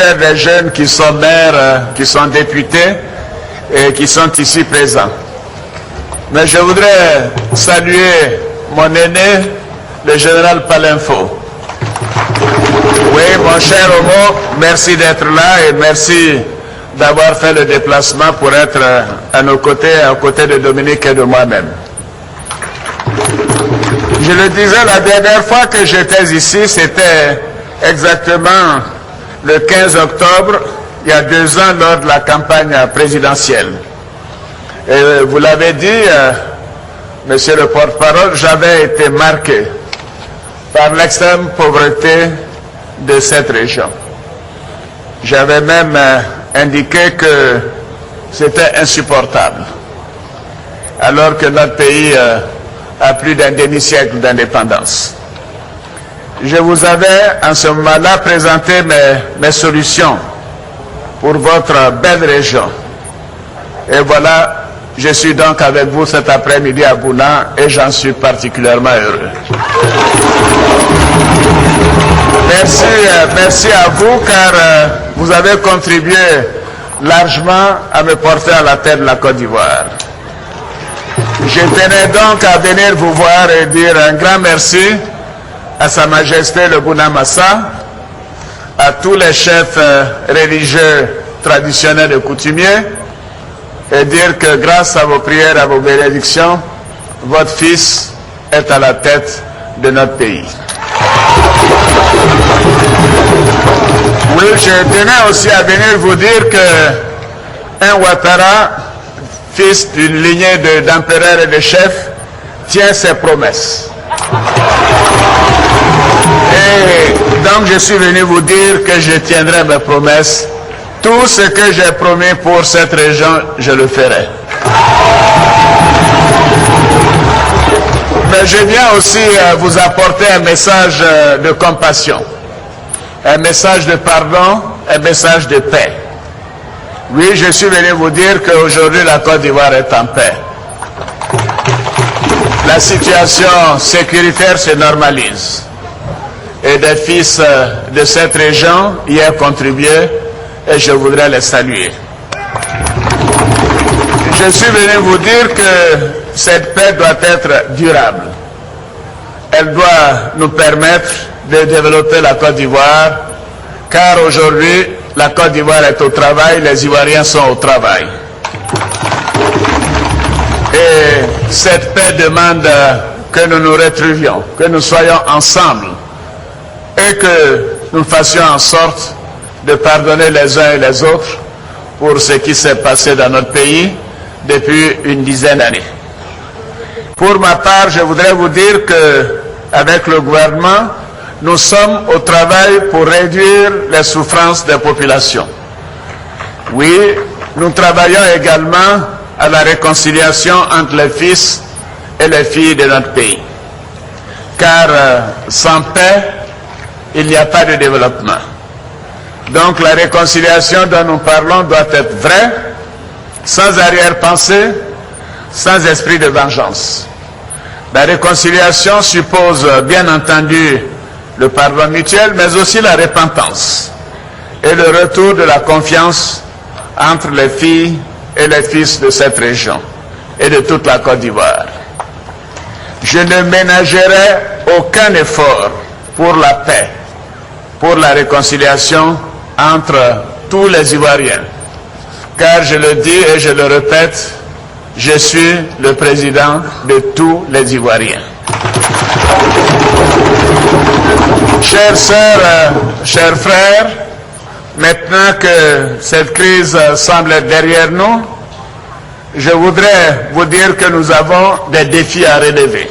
plusieurs des jeunes qui sont maires, qui sont députés et qui sont ici présents. Mais je voudrais saluer mon aîné, le général Palenfo. Oui, mon cher Omo, merci d'être là et merci d'avoir fait le déplacement pour être à nos côtés, aux côtés de Dominique et de moi-même. Je le disais, la dernière fois que j'étais ici, c'était exactement le 15 octobre, il y a 2 ans, lors de la campagne présidentielle. Et vous l'avez dit, monsieur le porte-parole, j'avais été marqué par l'extrême pauvreté de cette région. J'avais même indiqué que c'était insupportable, alors que notre pays a plus d'un demi-siècle d'indépendance. Je vous avais en ce moment-là présenté mes solutions pour votre belle région. Et voilà, je suis donc avec vous cet après-midi à Bouna et j'en suis particulièrement heureux. Merci à vous car vous avez contribué largement à me porter à la tête de la Côte d'Ivoire. Je tenais donc à venir vous voir et dire un grand merci à Sa Majesté le Bouna Massa, à tous les chefs religieux traditionnels et coutumiers, et dire que grâce à vos prières, à vos bénédictions, votre fils est à la tête de notre pays. Oui, je tenais aussi à venir vous dire que un Ouattara, fils d'une lignée d'empereurs et de chefs, tient ses promesses. Et donc je suis venu vous dire que je tiendrai mes promesses. Tout ce que j'ai promis pour cette région, je le ferai. Mais je viens aussi vous apporter un message de compassion, un message de pardon, un message de paix. Oui, je suis venu vous dire qu'aujourd'hui la Côte d'Ivoire est en paix. La situation sécuritaire se normalise. Et des fils de cette région y ont contribué et je voudrais les saluer. Je suis venu vous dire que cette paix doit être durable. Elle doit nous permettre de développer la Côte d'Ivoire, car aujourd'hui, la Côte d'Ivoire est au travail, les Ivoiriens sont au travail. Et cette paix demande que nous nous retrouvions, que nous soyons ensemble et que nous fassions en sorte de pardonner les uns et les autres pour ce qui s'est passé dans notre pays depuis une dizaine d'années. Pour ma part, je voudrais vous dire qu'avec le gouvernement, nous sommes au travail pour réduire les souffrances des populations. Oui, nous travaillons également à la réconciliation entre les fils et les filles de notre pays. Car sans paix, il n'y a pas de développement. Donc la réconciliation dont nous parlons doit être vraie, sans arrière-pensée, sans esprit de vengeance. La réconciliation suppose bien entendu le pardon mutuel, mais aussi la repentance et le retour de la confiance entre les filles et les fils de cette région et de toute la Côte d'Ivoire. Je ne ménagerai aucun effort pour la paix, pour la réconciliation entre tous les Ivoiriens. Car je le dis et je le répète, je suis le président de tous les Ivoiriens. Chères sœurs, chers frères, maintenant que cette crise semble être derrière nous, je voudrais vous dire que nous avons des défis à relever.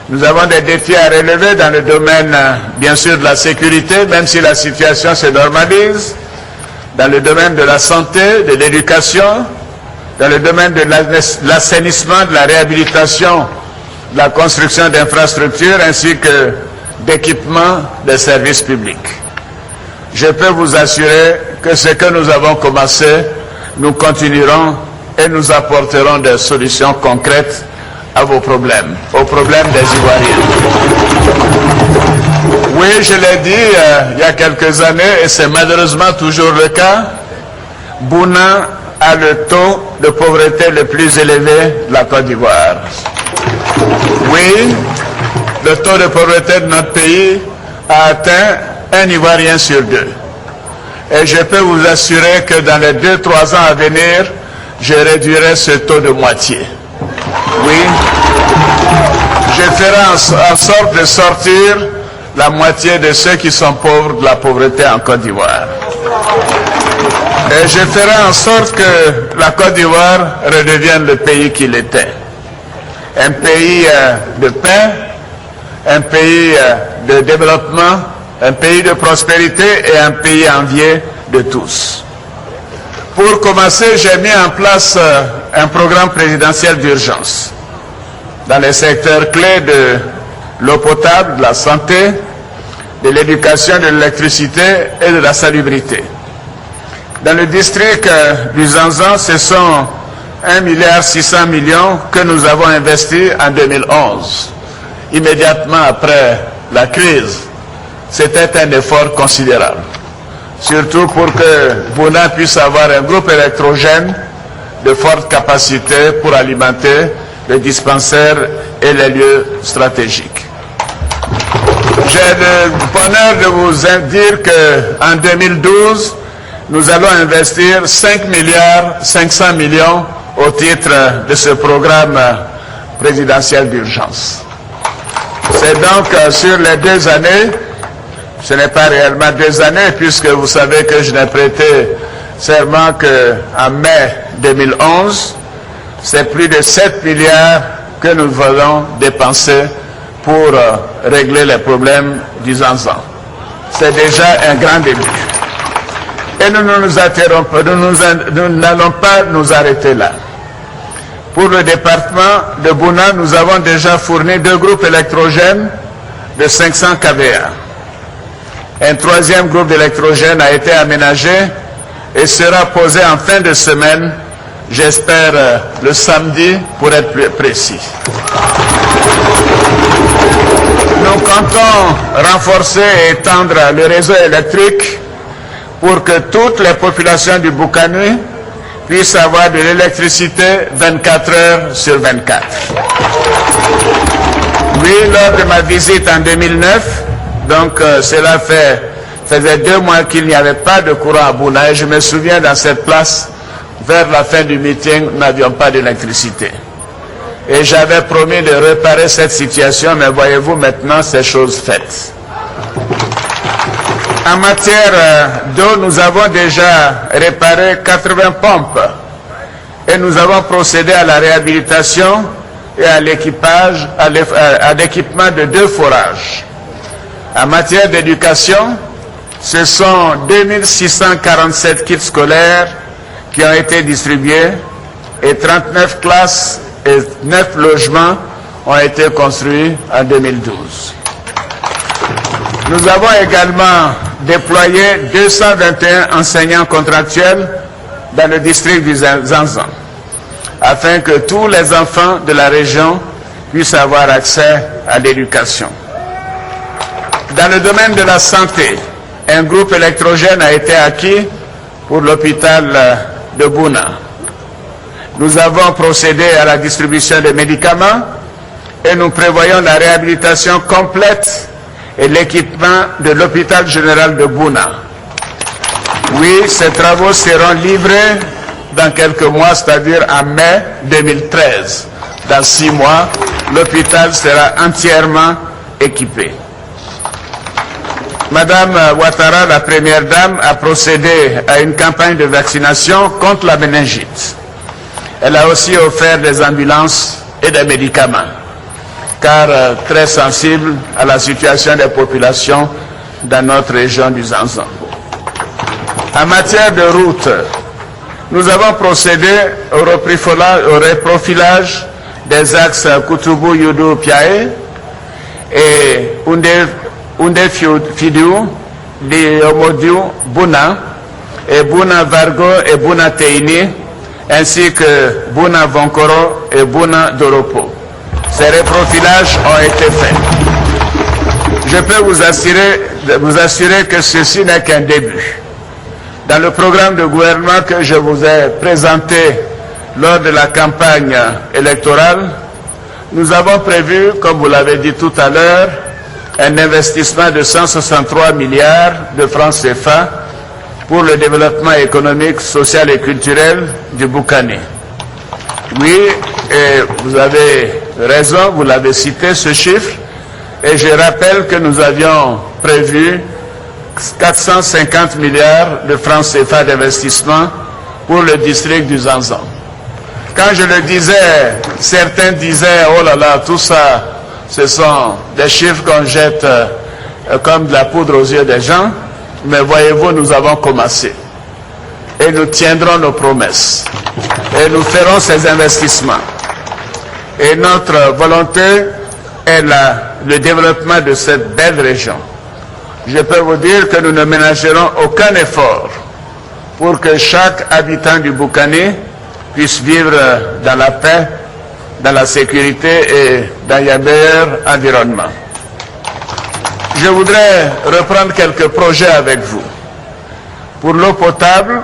Nous avons des défis à relever dans le domaine, bien sûr, de la sécurité, même si la situation se normalise, dans le domaine de la santé, de l'éducation, dans le domaine de l'assainissement, de la réhabilitation, de la construction d'infrastructures, ainsi que d'équipement des services publics. Je peux vous assurer que ce que nous avons commencé, nous continuerons et nous apporterons des solutions concrètes à vos problèmes, aux problèmes des Ivoiriens. Oui, je l'ai dit il y a quelques années, et c'est malheureusement toujours le cas, Bouna a le taux de pauvreté le plus élevé de la Côte d'Ivoire. Oui, le taux de pauvreté de notre pays a atteint 1 Ivoirien sur 2. Et je peux vous assurer que dans les 2-3 ans à venir, je réduirai ce taux de moitié. Oui, je ferai en sorte de sortir la moitié de ceux qui sont pauvres de la pauvreté en Côte d'Ivoire. Et je ferai en sorte que la Côte d'Ivoire redevienne le pays qu'il était. Un pays de paix, un pays de développement, un pays de prospérité et un pays envié de tous. Pour commencer, j'ai mis en place un programme présidentiel d'urgence dans les secteurs clés de l'eau potable, de la santé, de l'éducation, de l'électricité et de la salubrité. Dans le district du Zanzan, ce sont 1,6 milliard que nous avons investi en 2011, immédiatement après la crise. C'était un effort considérable, surtout pour que Bouna puisse avoir un groupe électrogène de forte capacité pour alimenter les dispensaires et les lieux stratégiques. J'ai le bonheur de vous dire qu'en 2012, nous allons investir 5,5 milliards au titre de ce programme présidentiel d'urgence. C'est donc sur les 2 années, ce n'est pas réellement 2 années, puisque vous savez que je n'ai prêté serment qu'en mai 2011, c'est plus de 7 milliards que nous allons dépenser pour régler les problèmes du Zanzan. C'est déjà un grand début. Et nous ne nous interrompons pas, nous n'allons pas nous arrêter là. Pour le département de Bouna, nous avons déjà fourni 2 groupes électrogènes de 500 kVA. Un 3e groupe d'électrogène a été aménagé et sera posé en fin de semaine, j'espère le samedi pour être plus précis. Nous comptons renforcer et étendre le réseau électrique pour que toutes les populations du Boukanoui puissent avoir de l'électricité 24 heures sur 24. Oui, lors de ma visite en 2009, donc cela faisait 2 mois qu'il n'y avait pas de courant à Bouna, et je me souviens dans cette place, vers la fin du meeting, nous n'avions pas d'électricité. Et j'avais promis de réparer cette situation, mais voyez-vous, maintenant, c'est chose faite. En matière d'eau, nous avons déjà réparé 80 pompes et nous avons procédé à la réhabilitation et à l'équipage, à l'équipement de 2 forages. En matière d'éducation, ce sont 2647 kits scolaires qui ont été distribués et 39 classes et 9 logements ont été construits en 2012. Nous avons également déployé 221 enseignants contractuels dans le district du Zanzan, afin que tous les enfants de la région puissent avoir accès à l'éducation. Dans le domaine de la santé, un groupe électrogène a été acquis pour l'hôpital de Bouna. Nous avons procédé à la distribution des médicaments et nous prévoyons la réhabilitation complète et l'équipement de l'hôpital général de Bouna. Oui, ces travaux seront livrés dans quelques mois, c'est-à-dire en mai 2013. Dans 6 mois, l'hôpital sera entièrement équipé. Madame Ouattara, la première dame, a procédé à une campagne de vaccination contre la méningite. Elle a aussi offert des ambulances et des médicaments, car très sensible à la situation des populations dans notre région du Zanzan. En matière de route, nous avons procédé au reprofilage des axes Koutoubou, Youdou, Piaé et Oundé Fidiou, Liomodiou, Bouna, et Bouna Vargo et Bouna Teini, ainsi que Bouna Vonkoro et Bouna Doropo. Ces reprofilages ont été faits. Je peux vous assurer que ceci n'est qu'un début. Dans le programme de gouvernement que je vous ai présenté lors de la campagne électorale, nous avons prévu, comme vous l'avez dit tout à l'heure, un investissement de 163 milliards de francs CFA pour le développement économique, social et culturel du Boukané. Oui, et vous avez raison, vous l'avez cité, ce chiffre, et je rappelle que nous avions prévu 450 milliards de francs CFA d'investissement pour le district du Zanzan. Quand je le disais, certains disaient, oh là là, tout ça, ce sont des chiffres qu'on jette comme de la poudre aux yeux des gens, mais voyez-vous, nous avons commencé. Et nous tiendrons nos promesses. Et nous ferons ces investissements. Et notre volonté est le développement de cette belle région. Je peux vous dire que nous ne ménagerons aucun effort pour que chaque habitant du Boukané puisse vivre dans la paix, dans la sécurité et dans un meilleur environnement. Je voudrais reprendre quelques projets avec vous. Pour l'eau potable,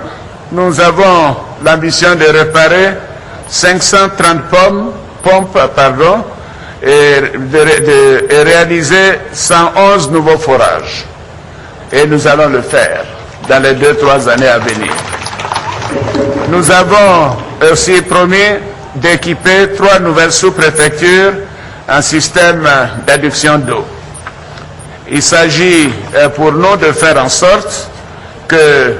nous avons l'ambition de réparer 530 pompes et réaliser 111 nouveaux forages. Et nous allons le faire dans les 2-3 années à venir. Nous avons aussi promis d'équiper 3 nouvelles sous-préfectures en système d'adduction d'eau. Il s'agit pour nous de faire en sorte que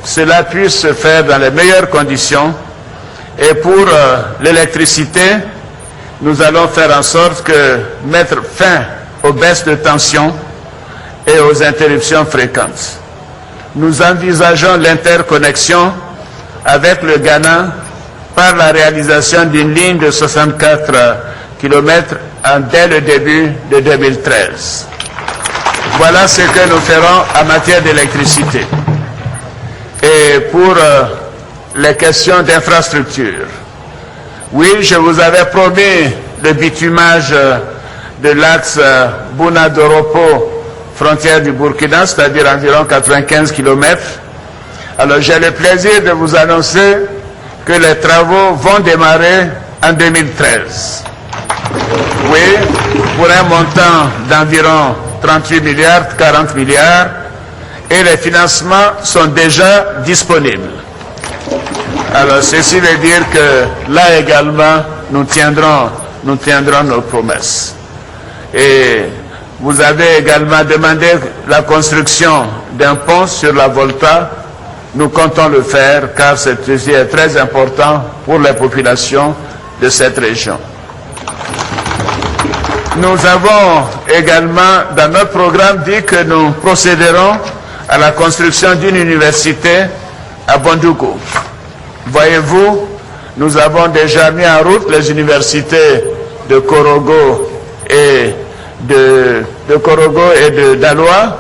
cela puisse se faire dans les meilleures conditions. Et pour l'électricité, nous allons faire en sorte de mettre fin aux baisses de tension et aux interruptions fréquentes. Nous envisageons l'interconnexion avec le Ghana par la réalisation d'une ligne de 64 km dès le début de 2013. Voilà ce que nous ferons en matière d'électricité. Et pour les questions d'infrastructure, oui, je vous avais promis le bitumage de l'axe Bouna-Doropo, frontière du Burkina, c'est-à-dire environ 95 km. Alors j'ai le plaisir de vous annoncer que les travaux vont démarrer en 2013. Oui, pour un montant d'environ 38 milliards, 40 milliards, et les financements sont déjà disponibles. Alors ceci veut dire que là également, nous tiendrons nos promesses. Et vous avez également demandé la construction d'un pont sur la Volta. Nous comptons le faire car ceci est très important pour les populations de cette région. Nous avons également dans notre programme dit que nous procéderons à la construction d'une université à Bondougou. Voyez-vous, nous avons déjà mis en route les universités de Korogo et de Daloa,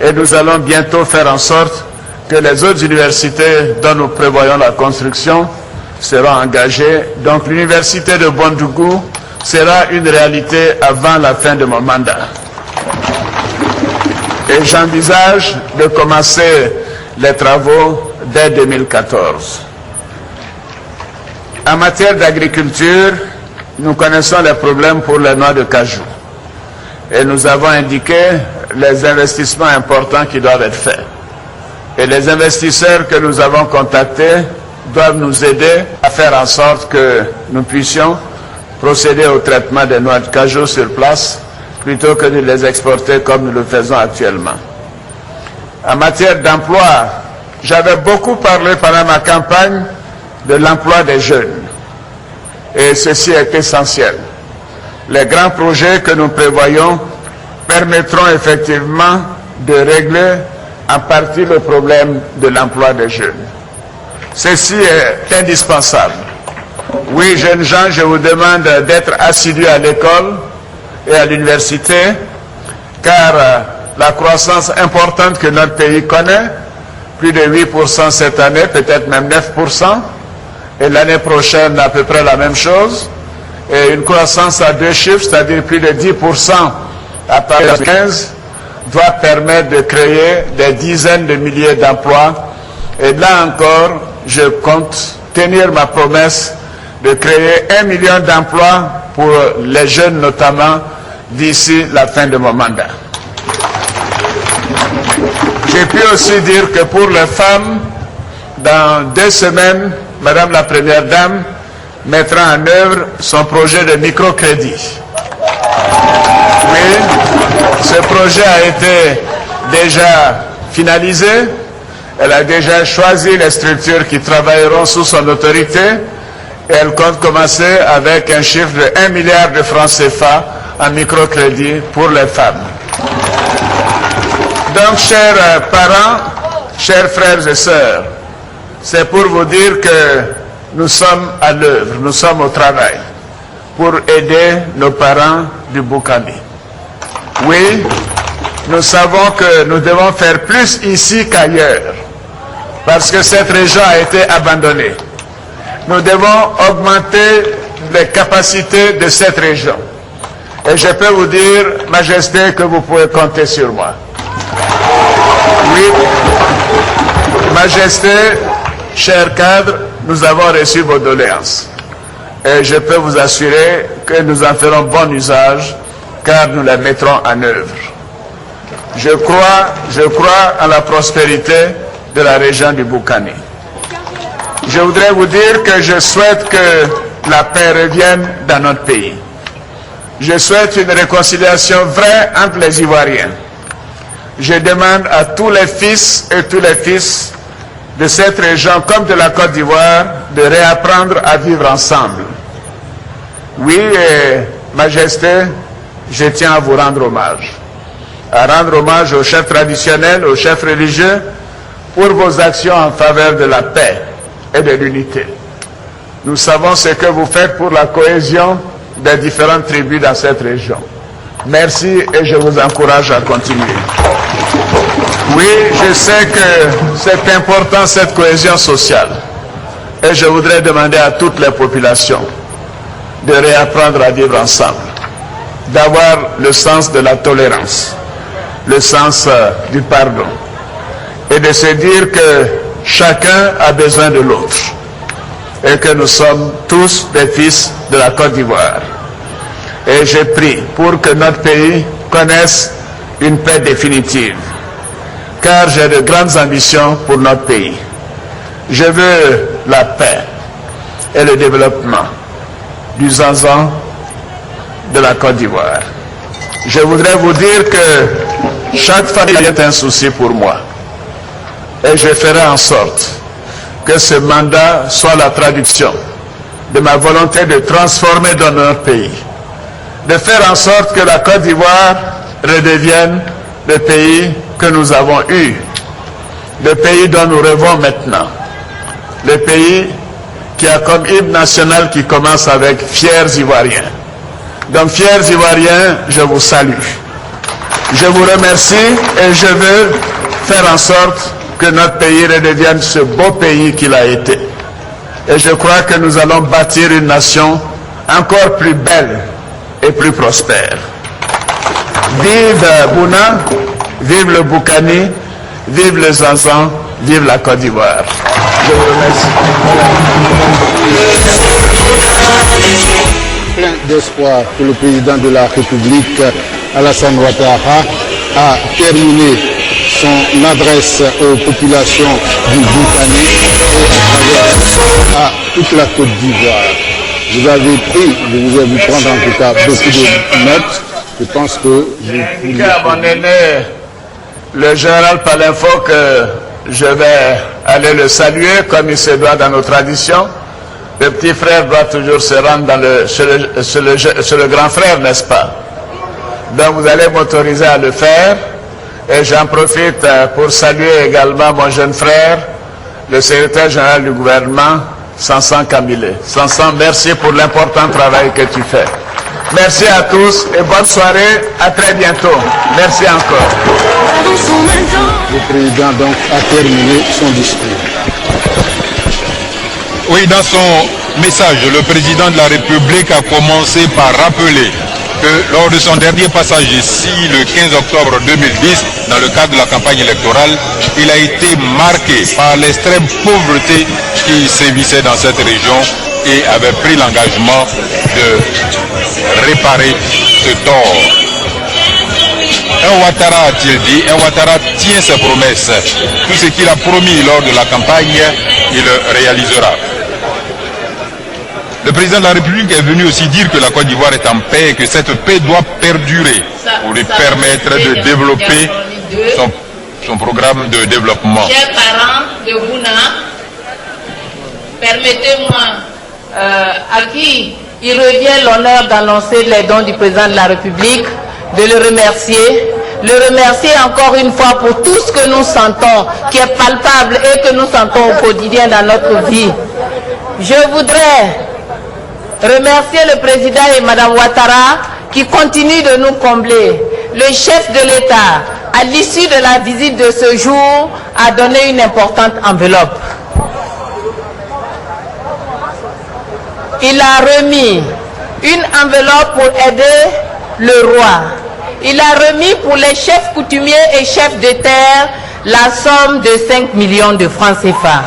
et nous allons bientôt faire en sorte que les autres universités dont nous prévoyons la construction seront engagées. Donc l'université de Bondougou sera une réalité avant la fin de mon mandat. Et j'envisage de commencer les travaux dès 2014. En matière d'agriculture, nous connaissons les problèmes pour les noix de cajou. Et nous avons indiqué les investissements importants qui doivent être faits. Et les investisseurs que nous avons contactés doivent nous aider à faire en sorte que nous puissions procéder au traitement des noix de cajou sur place plutôt que de les exporter comme nous le faisons actuellement. En matière d'emploi, j'avais beaucoup parlé pendant ma campagne de l'emploi des jeunes. Et ceci est essentiel. Les grands projets que nous prévoyons permettront effectivement de régler en partie le problème de l'emploi des jeunes. Ceci est indispensable. Oui, jeunes gens, je vous demande d'être assidus à l'école et à l'université, car la croissance importante que notre pays connaît, plus de 8% cette année, peut-être même 9%, et l'année prochaine à peu près la même chose, et une croissance à 2 chiffres, c'est-à-dire plus de 10% à partir de 2015 doit permettre de créer des dizaines de milliers d'emplois. Et là encore, je compte tenir ma promesse de créer 1 million d'emplois pour les jeunes notamment d'ici la fin de mon mandat. J'ai pu aussi dire que pour les femmes, dans 2 semaines, Madame la Première Dame mettra en œuvre son projet de microcrédit. Oui, ce projet a été déjà finalisé. Elle a déjà choisi les structures qui travailleront sous son autorité et elle compte commencer avec un chiffre de 1 milliard de francs CFA en microcrédit pour les femmes. Donc, chers parents, chers frères et sœurs, c'est pour vous dire que nous sommes à l'œuvre, nous sommes au travail pour aider nos parents du Boukani. Oui, nous savons que nous devons faire plus ici qu'ailleurs, parce que cette région a été abandonnée. Nous devons augmenter les capacités de cette région. Et je peux vous dire, Majesté, que vous pouvez compter sur moi. Oui, Majesté, chers cadres, nous avons reçu vos doléances. Et je peux vous assurer que nous en ferons bon usage, car nous les mettrons en œuvre. Je crois à la prospérité de la région du Boukani. Je voudrais vous dire que je souhaite que la paix revienne dans notre pays. Je souhaite une réconciliation vraie entre les Ivoiriens. Je demande à tous les fils et tous les fils de cette région comme de la Côte d'Ivoire de réapprendre à vivre ensemble. Oui, Majesté, je tiens à vous rendre hommage. À rendre hommage aux chefs traditionnels, aux chefs religieux, pour vos actions en faveur de la paix et de l'unité. Nous savons ce que vous faites pour la cohésion des différentes tribus dans cette région. Merci et je vous encourage à continuer. Oui, je sais que c'est important cette cohésion sociale. Et je voudrais demander à toutes les populations de réapprendre à vivre ensemble, d'avoir le sens de la tolérance, le sens du pardon, et de se dire que chacun a besoin de l'autre et que nous sommes tous des fils de la Côte d'Ivoire. Et je prie pour que notre pays connaisse une paix définitive, car j'ai de grandes ambitions pour notre pays. Je veux la paix et le développement du Zanzan de la Côte d'Ivoire. Je voudrais vous dire que chaque famille est un souci pour moi. Et je ferai en sorte que ce mandat soit la traduction de ma volonté de transformer dans notre pays, de faire en sorte que la Côte d'Ivoire redevienne le pays que nous avons eu, le pays dont nous rêvons maintenant, le pays qui a comme hymne national qui commence avec « Fiers Ivoiriens ». Donc, fiers Ivoiriens, je vous salue. Je vous remercie et je veux faire en sorte que notre pays redevienne ce beau pays qu'il a été. Et je crois que nous allons bâtir une nation encore plus belle et plus prospère. Vive Bouna, vive le Boukani, vive le Zanzan, vive la Côte d'Ivoire. Je vous remercie. Plein d'espoir que le président de la République, Alassane Ouattara, a terminé son adresse aux populations du Boukani et à toute la Côte d'Ivoire. Vous avez pris, je vous ai vu prendre en tout cas beaucoup de notes. Je pense que j'ai indiqué à mon aîné, le général Palinfo, que je vais aller le saluer comme il se doit dans nos traditions. Le petit frère doit toujours se rendre chez le grand frère, n'est-ce pas? Donc vous allez m'autoriser à le faire. Et j'en profite pour saluer également mon jeune frère, le secrétaire général du gouvernement, Sansan Kamile. Sansan, merci pour l'important travail que tu fais. Merci à tous et bonne soirée. À très bientôt. Merci encore. Le président donc a terminé son discours. Oui, dans son message, le président de la République a commencé par rappeler que lors de son dernier passage ici, le 15 octobre 2010, dans le cadre de la campagne électorale, il a été marqué par l'extrême pauvreté qui sévissait dans cette région et avait pris l'engagement de réparer ce tort. Un Ouattara, a-t-il dit, un Ouattara tient ses promesses. Tout ce qu'il a promis lors de la campagne, il le réalisera. Le président de la République est venu aussi dire que la Côte d'Ivoire est en paix et que cette paix doit perdurer pour lui permettre de développer son programme de développement. Chers parents de Bouna, permettez-moi, à qui il revient l'honneur d'annoncer les dons du président de la République, de le remercier encore une fois pour tout ce que nous sentons, qui est palpable et que nous sentons au quotidien dans notre vie. Je voudrais remercier le président et Madame Ouattara qui continuent de nous combler. Le chef de l'État, à l'issue de la visite de ce jour, a donné une importante enveloppe. Il a remis une enveloppe pour aider le roi. Il a remis pour les chefs coutumiers et chefs de terre la somme de 5 millions de francs CFA.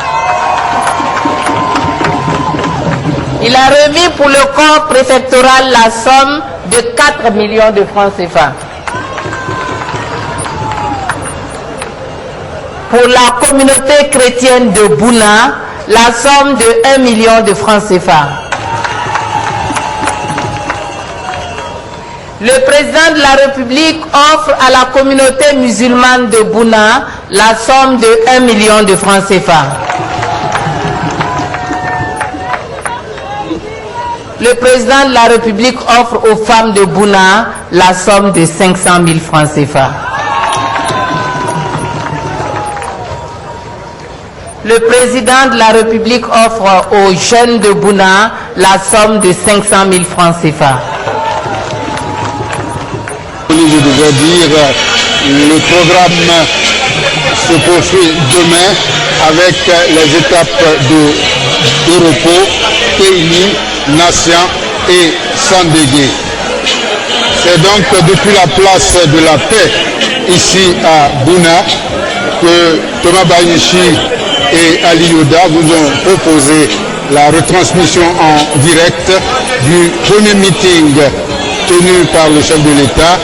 Il a remis pour le corps préfectoral la somme de 4 millions de francs CFA. Pour la communauté chrétienne de Bouna, la somme de 1 million de francs CFA. Le président de la République offre à la communauté musulmane de Bouna la somme de 1 million de francs CFA. Le président de la République offre aux femmes de Bouna la somme de 500 000 francs CFA. Le président de la République offre aux jeunes de Bouna la somme de 500 000 francs CFA. Je devais dire, le programme se poursuit demain avec les étapes de repos, Teini, Nation et Sandégué. C'est donc depuis la place de la paix ici à Bouna que Thomas Banichi et Ali Yoda vous ont proposé la retransmission en direct du premier meeting tenu par le chef de l'État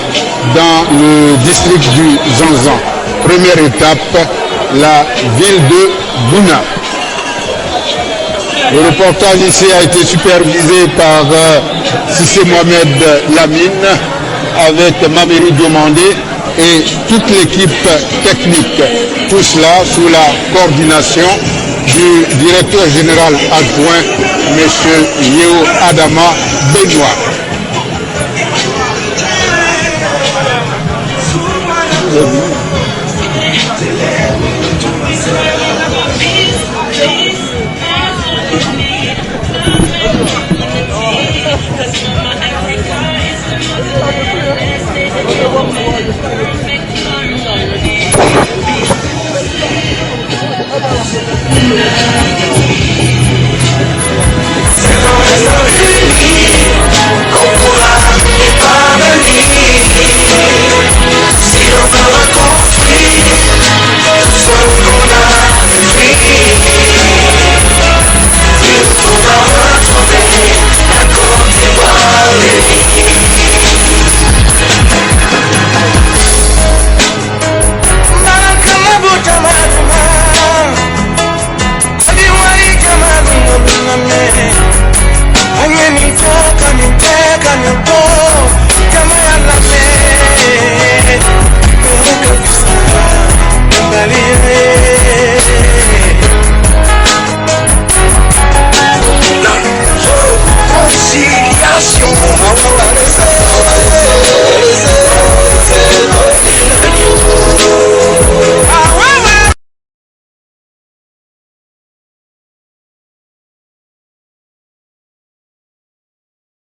dans le district du Zanzan. Première étape, la ville de Bouna. Le reportage ici a été supervisé par Sissé Mohamed Lamine avec Maméry Diomandé et toute l'équipe technique. Tout cela sous la coordination du directeur général adjoint, M. Yeo Adama Benoît. Thank you.